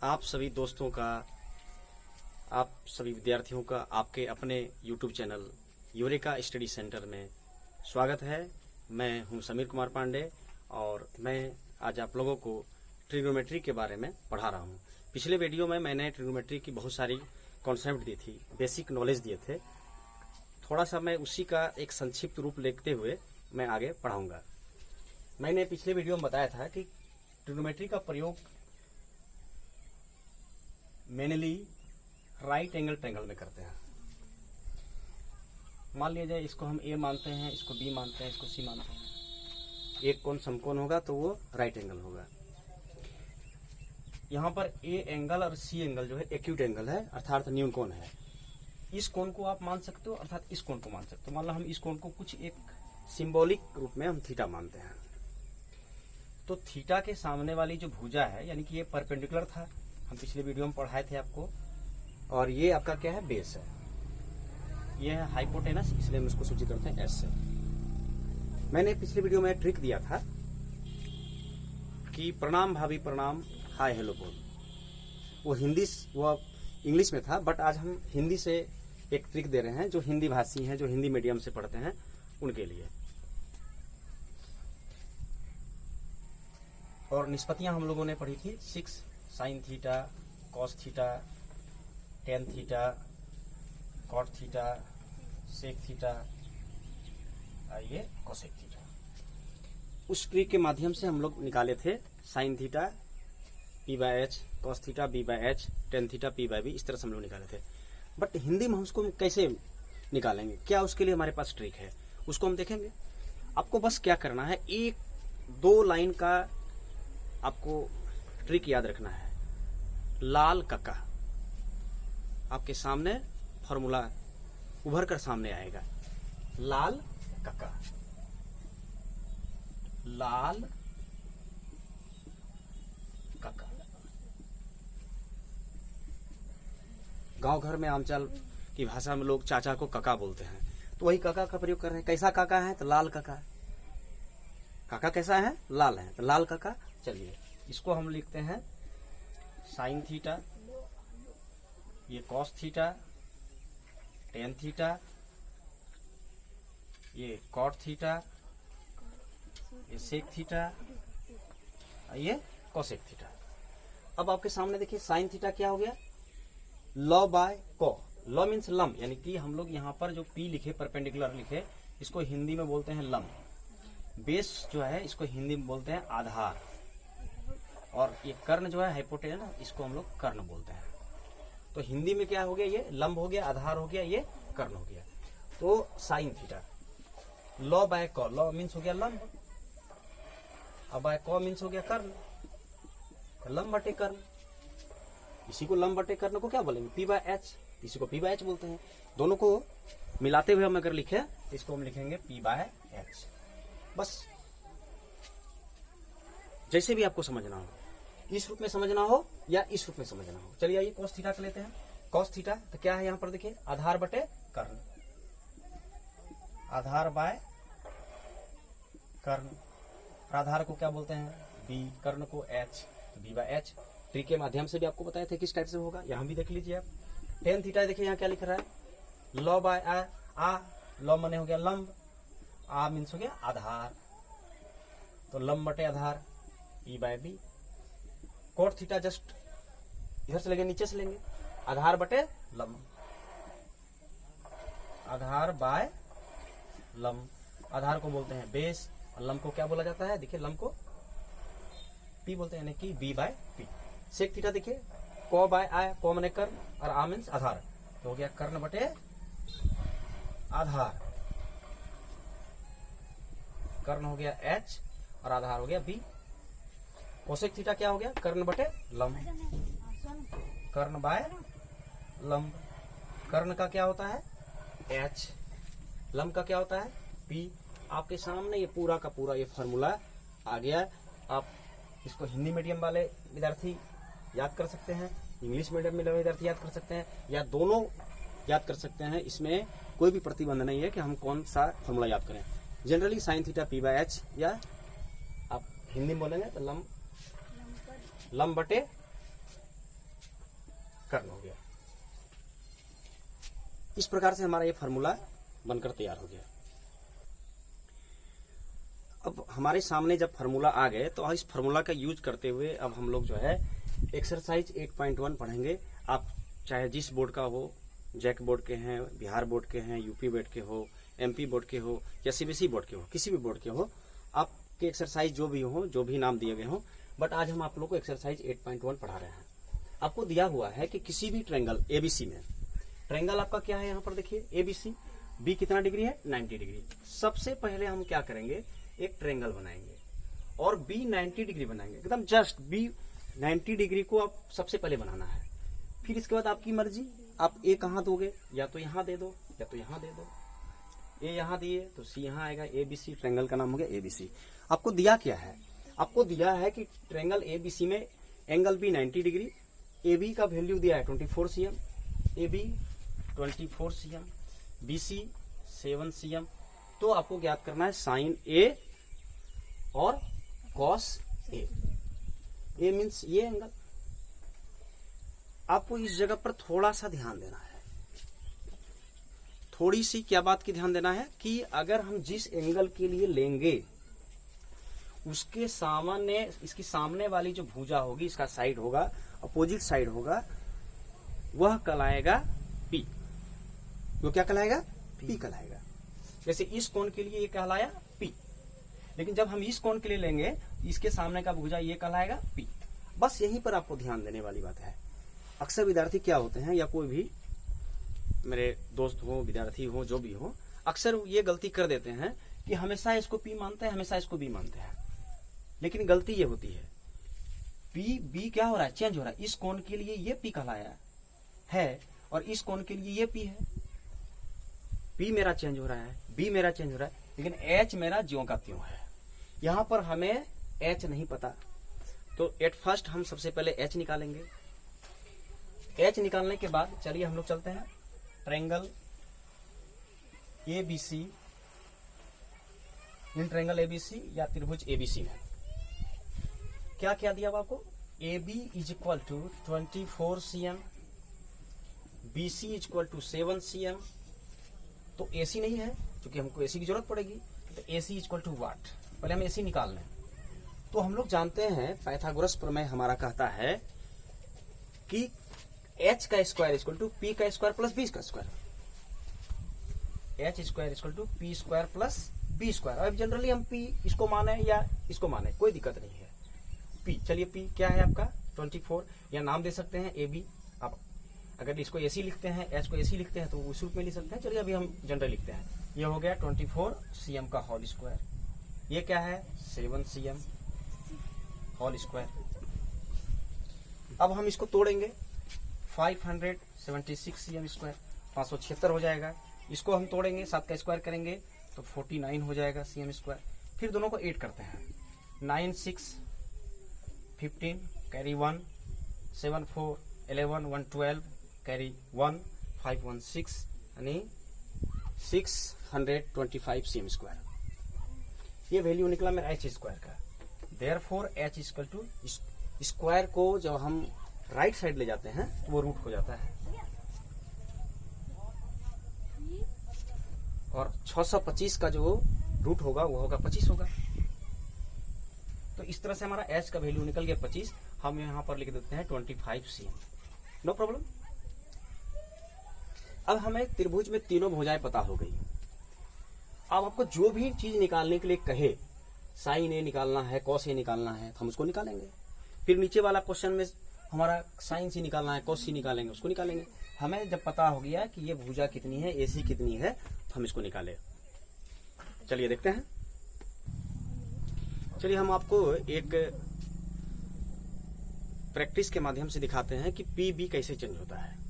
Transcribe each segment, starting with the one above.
आप सभी दोस्तों का, आप सभी विद्यार्थियों का आपके अपने YouTube channel eureka study centre में स्वागत है। मैं हूं समीर कुमार पांडे और मैं आज आप लोगों को ट्रिग्नोमेट्री के बारे में पढ़ा रहा हूं। पिछले वीडियो में मैंने ट्रिग्नोमेट्री की बहुत सारी कॉन्सेप्ट दी थी, बेसिक नॉलेज दिए थे। थोड़ा सा मैं उसी का एक संक्षिप्त रूप लेते हुए मैं आगे पढ़ाऊंगा। मैंने पिछले वीडियो में बताया था कि ट्रिग्नोमेट्री का प्रयोग मेनली राइट एंगल ट्रायंगल में करते हैं। मान लिया जाए इसको हम ए मानते हैं, इसको बी मानते हैं, इसको सी मानते हैं। एक कोण समकोण होगा तो वो राइट एंगल होगा। यहाँ पर ए एंगल और सी एंगल जो है एक्यूट एंगल है, अर्थात न्यून कोण है। इस कोण को आप मान सकते हो, अर्थात इस कोण को मान सकते हो। मान लो हम इस कोण को कुछ एक सिंबॉलिक रूप में हम थीटा मानते हैं, तो थीटा के सामने वाली जो भुजा है, यानी कि ये परपेंडिकुलर था, हम पिछले वीडियो में पढ़ाए थे आपको, और ये आपका क्या है, बेस है। ये है हाइपोटेनस, इसलिए हम इसको सूचित करते हैं एस से। मैंने पिछले वीडियो में ट्रिक दिया था कि प्रणाम भाभी प्रणाम, हाय हेलो बोल। वो इंग्लिश में था, बट आज हम हिंदी से एक ट्रिक दे रहे हैं जो हिंदी भाषी हैं, जो हिंदी मीडियम से पढ़ते हैं उनके लिए। और निष्पत्तियां हम लोगों ने पढ़ी थी 6 sine theta, cos theta, tan theta, cot theta, sec theta, ये कोसेक थीटा। उस ट्रिक के माध्यम से हम लोग निकाले थे sine theta P by H, cos theta B by H, tan theta P by B, इस तरह से हम लोग निकाले थे। बट हिंदी में हम उसको कैसे निकालेंगे, क्या उसके लिए हमारे पास ट्रिक है, उसको हम देखेंगे। आपको बस क्या करना है, 1-2 लाइन का आपको ट्रिक याद रखना है। लाल कका, आपके सामने फॉर्मूला उभर कर सामने आएगा। लाल कका, लाल कका। गांव घर में आमचाल की भाषा में लोग चाचा को कका बोलते हैं, तो वही कका का प्रयोग कर रहे हैं। कैसा काका है, तो लाल कका। काका कैसा है, लाल है, तो लाल कका। चलिए इसको हम लिखते हैं साइन थीटा, ये कॉस थीटा, टेन थीटा, ये कॉट थीटा, ये सेक थीटा, ये कोसेक थीटा। अब आपके सामने देखिए साइन थीटा क्या हो गया, लॉ बाय को। लॉ मीन्स लंब, यानी कि हम लोग यहाँ पर जो पी लिखे, परपेंडिकुलर लिखे, इसको हिंदी में बोलते हैं लंब। बेस जो है इसको हिंदी में बोलते हैं आधार, और ये कर्ण जो है हाइपोटेनस, इसको हम लोग कर्ण बोलते हैं। तो हिंदी में क्या हो गया, ये लंब हो गया, आधार हो गया, ये कर्ण हो गया। तो साइन थीटा, लॉ बाय कॉ, लॉ मीन्स हो गया लंब, अब बाय कॉ मीन्स हो गया कर्ण, लंब बटे कर्ण। इसी को लंब बटे कर्ण को क्या बोलेंगे, पी बाय एच, इसी को पी बाय एच बोलते हैं। दोनों को मिलाते हुए हम अगर लिखे तो इसको हम लिखेंगे पी बाय एच। बस जैसे भी आपको समझना हो, इस रूप में समझना हो या इस रूप में समझना हो। चलिए आइए कॉस थीटा का लेते हैं। कॉस थीटा तो क्या है, यहाँ पर देखिए आधार बटे कर्ण, आधार बाय कर्ण। आधार को क्या बोलते हैं, बी, कर्ण को एच, तो बी बाय एच। ट्री के माध्यम से भी आपको बताया था किस टाइप से होगा, यहाँ भी देख लीजिए आप। टेन थीटा देखिए यहाँ क्या लिख रहा है, लॉ बाय आ, लॉ मने हो गया लंब, आ मीन्स हो गया आधार, तो लंब बटे आधार, E by B. Cot theta just इधर से लेंगे, नीचे से लेंगे, आधार बटे लंब, आधार बाय लंब। आधार को बोलते हैं बेस, और लंब को क्या बोला जाता है, देखिए लंब को पी बोलते हैं, यानी कि B by P. Sec theta देखिए, को बाय आ, को मने कर्ण, और आ मीन्स आधार, तो हो गया कर्ण बटे आधार, कर्ण हो गया एच और आधार हो गया बी। कोसेक थीटा क्या हो गया, कर्ण बटे लंब, कर्ण बाय लंब। कर्ण का क्या होता है, एच, लंब का क्या होता है, पी। आपके सामने ये पूरा का पूरा ये फॉर्मूला आ गया। आप इसको हिंदी मीडियम वाले विद्यार्थी याद कर सकते हैं, इंग्लिश मीडियम में विद्यार्थी याद कर सकते हैं, या दोनों याद कर सकते हैं। इसमें कोई भी प्रतिबंध नहीं है कि हम कौन सा फॉर्मूला याद करें। Generally sign theta P by H, या आप हिंदी में बोलेंगे तो लंब बटे कर्ण हो गया। इस प्रकार से हमारा ये फार्मूला बनकर तैयार हो गया। अब हमारे सामने जब फार्मूला आ गए तो इस फार्मूला का यूज करते हुए अब हम लोग जो है एक्सरसाइज 8.1 पढ़ेंगे। आप चाहे जिस बोर्ड का हो, जैक बोर्ड के हैं, बिहार बोर्ड के हैं, यूपी बोर्ड के हो, एमपी बोर्ड के हो या सीबीएसई बोर्ड के हो, किसी भी बोर्ड के हो, आपके एक्सरसाइज जो भी हो, जो भी नाम दिए गए हो, बट आज हम आप लोग को एक्सरसाइज 8.1 पढ़ा रहे हैं। आपको दिया हुआ है कि किसी भी ट्रायंगल एबीसी में, ट्रायंगल आपका क्या है यहाँ पर देखिए एबीसी, बी कितना डिग्री है 90 डिग्री। सबसे पहले हम क्या करेंगे, एक ट्रायंगल बनाएंगे और बी 90 डिग्री बनाएंगे, एकदम जस्ट बी 90 डिग्री को आप सबसे पहले बनाना है। फिर इसके बाद आपकी मर्जी, आप ए कहाँ दोगे, या तो यहाँ दे दो या तो यहाँ दे दो। ए यहाँ दिए तो सी यहाँ आएगा, एबीसी ट्रायंगल का नाम हो गया एबीसी। आपको दिया क्या है, आपको दिया है कि ट्रायंगल एबीसी में angle B 90 degree, A B का वैल्यू दिया है 24 cm, A B 24 cm, B C 7 cm। तो आपको ज्ञात करना है साइन ए और कॉस ए। ए मीन्स ये एंगल। आपको इस जगह पर थोड़ा सा ध्यान देना है, थोड़ी सी क्या बात की ध्यान देना है कि अगर हम जिस एंगल के लिए लेंगे उसके सामने, इसकी सामने वाली जो भुजा होगी, इसका साइड होगा, अपोजिट साइड होगा, वह कहलाएगा पी। वो क्या कहलाएगा, पी कहलाएगा। जैसे इस कोण के लिए ये कहलाया पी, लेकिन जब हम इस कोण के लिए लेंगे इसके सामने का भुजा ये कहलाएगा पी। बस यहीं पर आपको ध्यान देने वाली बात है। अक्सर विद्यार्थी क्या होते हैं, या कोई भी मेरे दोस्त हो, विद्यार्थी हो, जो भी हो, अक्सर ये गलती कर देते हैं कि हमेशा इसको पी मानते हैं, हमेशा इसको बी मानते हैं। लेकिन गलती ये होती है, पी बी क्या हो रहा है, चेंज हो रहा है। इस कोण के लिए ये पी कहलाया है और इस कोण के लिए ये पी है। पी मेरा चेंज हो रहा है, बी मेरा चेंज हो रहा है, लेकिन एच मेरा ज्यों का त्यों है। यहां पर हमें एच नहीं पता, तो एट फर्स्ट हम सबसे पहले एच निकालेंगे। एच निकालने के बाद चलिए हम लोग चलते हैं triangle ABC, in triangle ABC या त्रिभुज एबीसी में क्या क्या दिया आपको, A B is equal to 24 cm, B C is equal to 7 cm। तो एसी नहीं है, क्योंकि हमको एसी की जरूरत पड़ेगी, तो AC is equal to what, पहले हम एसी निकाल लें। तो हम लोग जानते हैं पाइथागोरस प्रमेय हमारा कहता है कि एच का स्क्वायर इक्वल टू पी का स्क्वायर प्लस बी का square, H square equal to P square plus B square. अब जनरली हम पी इसको माने या इसको माने, कोई दिक्कत नहीं है। पी, चलिए पी क्या है आपका 24, या नाम दे सकते हैं ए बी। आप अगर इसको एसी लिखते हैं, एच को एसी लिखते हैं तो उस रूप में लिख सकते हैं। चलिए अभी हम जनरल लिखते हैं, ये हो गया 24 cm का होल स्क्वायर, ये क्या है 7 cm होल स्क्वायर। अब हम इसको तोड़ेंगे, 576 cm स्क्वायर 576 हो जाएगा। इसको हम तोड़ेंगे, 7 का स्क्वायर करेंगे तो 49 हो जाएगा cm स्क्वायर। फिर दोनों को ऐड करते हैं, 9 6 15 कैरी 1, 7 4 11 1 12 कैरी 1 5 1 6 यानी 625 cm स्क्वायर। ये वैल्यू निकला मेरा एच स्क्वायर का। Therefore H equal to, square को जब हम राइट साइड ले जाते हैं तो वो रूट हो जाता है, और 625 का जो रूट होगा वो होगा 25 होगा। तो इस तरह से हमारा एच का वैल्यू निकल गया 25। हम यहां पर लिख देते हैं 25 cm, नो प्रॉब्लम। अब हमें त्रिभुज में तीनों भुजाएं पता हो गई। अब आपको जो भी चीज निकालने के लिए कहे, साइन ए निकालना है, कॉस ए निकालना है, तो हम उसको निकालेंगे। फिर नीचे वाला क्वेश्चन में हमारा साइन सी निकालना है, कॉस सी निकालेंगे, उसको निकालेंगे। हमें जब पता हो गया कि ये भुजा कितनी है, एसी कितनी है, तो हम इसको निकाले। चलिए देखते हैं। चलिए हम आपको एक प्रैक्टिस के माध्यम से दिखाते हैं कि पी बी कैसे चेंज होता है,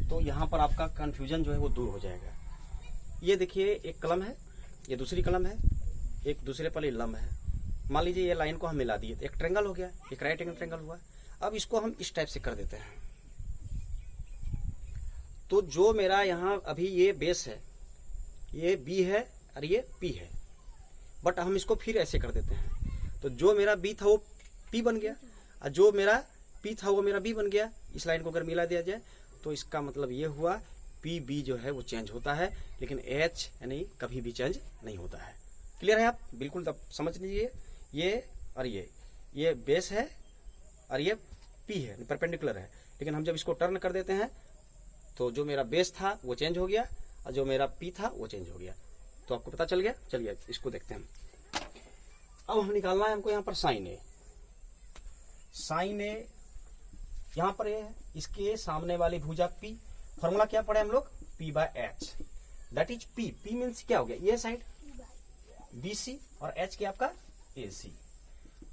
तो यहां पर आपका कंफ्यूजन जो है वो दूर हो जाएगा। ये देखिए, एक कलम है, ये दूसरी कलम है, एक दूसरे पर लंब है। मान लीजिए ये लाइन को हम मिला दिए, एक ट्रायंगल हो गया, एक राइट एंगल ट्रायंगल हुआ। अब इसको हम इस टाइप से कर देते हैं। तो जो मेरा यहाँ अभी ये बेस है, ये बी है और ये पी है, बट हम इसको फिर ऐसे कर देते हैं। तो जो मेरा बी था वो पी बन गया, और जो मेरा पी था वो मेरा बी बन गया। इस लाइन को अगर मिला दिया जाए तो इसका मतलब ये हुआ पी बी जो है वो चेंज होता है, लेकिन एच यानी कभी भी चेंज नहीं होता है। क्लियर है आप? बिल्कुल तब समझ लीजिए, ये और ये बेस है और ये पी है, परपेंडिकुलर है, लेकिन हम जब इसको टर्न कर देते हैं तो जो मेरा बेस था वो चेंज हो गया और जो मेरा पी था वो चेंज हो गया। तो आपको पता चल गया। चलिए इसको देखते हैं। अब हम निकालना है हमको यहाँ पर साइन ए। साइन ए यहाँ पर ये है, इसके सामने वाली भुजा पी। फॉर्मूला क्या पढ़े हम लोग? P by H, that is P. P means क्या हो गया? ये साइड बीसी और एच क्या आपका एसी।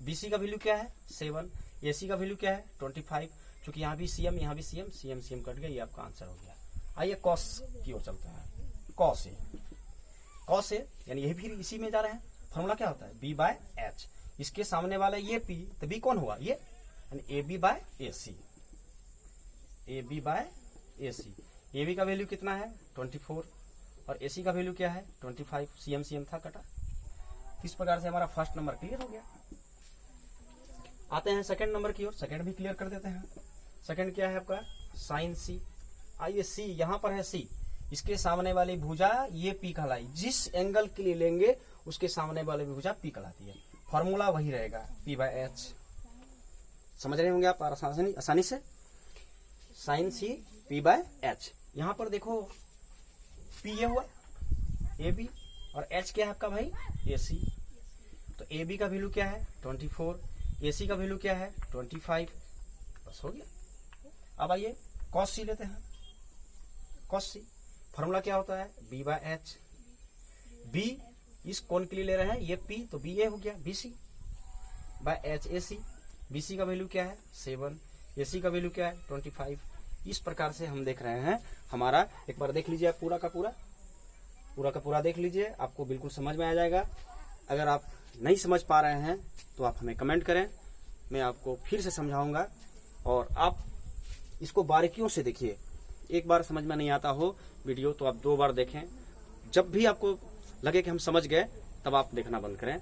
बीसी का वैल्यू क्या है? 7। एसी का वैल्यू क्या है? 25। क्योंकि यहाँ भी सीएम यहाँ भी सीएम, सीएम सीएम कट गया, ये आपका आंसर हो गया। आइए कॉस की ओर चलते हैं। कॉस ए, कॉस ए यानी यही फिर इसी में जा रहे हैं। फॉर्मूला क्या होता है? B by H. इसके सामने वाला ये पी, तो बी कौन हुआ? ये A B by A C. A B by A C. A B का वैल्यू कितना है? 24 और ए सी का वैल्यू क्या है? 25। सीएम सीएम था कटा। इस प्रकार से हमारा फर्स्ट नंबर क्लियर हो गया। आते हैं सेकंड नंबर की ओर। सेकंड भी क्लियर कर देते हैं। सेकंड क्या है आपका? साइन सी। आइए सी, यहां पर है सी, इसके सामने वाली भुजा ये पी कहलाई। जिस एंगल के लिए लेंगे उसके सामने वाली भुजा पी कहलाती है। फॉर्मूला वही रहेगा, पी बाय एच। समझ रहे होंगे आप आसानी से। Sine C P by H. यहां पर देखो पी ये हुआ ए बी और एच क्या है आपका भाई? ए सी। तो ए बी का वैल्यू क्या है? 24। ए सी का वैल्यू क्या है? 25। बस हो गया। अब आइए कॉस सी लेते हैं। कॉस सी फॉर्मूला क्या होता है? B by H. बी इस कोण के लिए ले रहे हैं, ये पी, तो बी ए हो गया BC by H A C. BC का वैल्यू क्या है? 7। एसी का वैल्यू क्या है? 25। इस प्रकार से हम देख रहे हैं हमारा। एक बार देख लीजिए आप पूरा का पूरा देख लीजिए, आपको बिल्कुल समझ में आ जाएगा। अगर आप नहीं समझ पा रहे हैं तो आप हमें कमेंट करें, मैं आपको फिर से समझाऊंगा। और आप इसको बारीकियों से देखिए। एक बार समझ में नहीं आता हो वीडियो तो आप 2 बार देखें। जब भी आपको लगे कि हम समझ गए तब आप देखना बंद करें।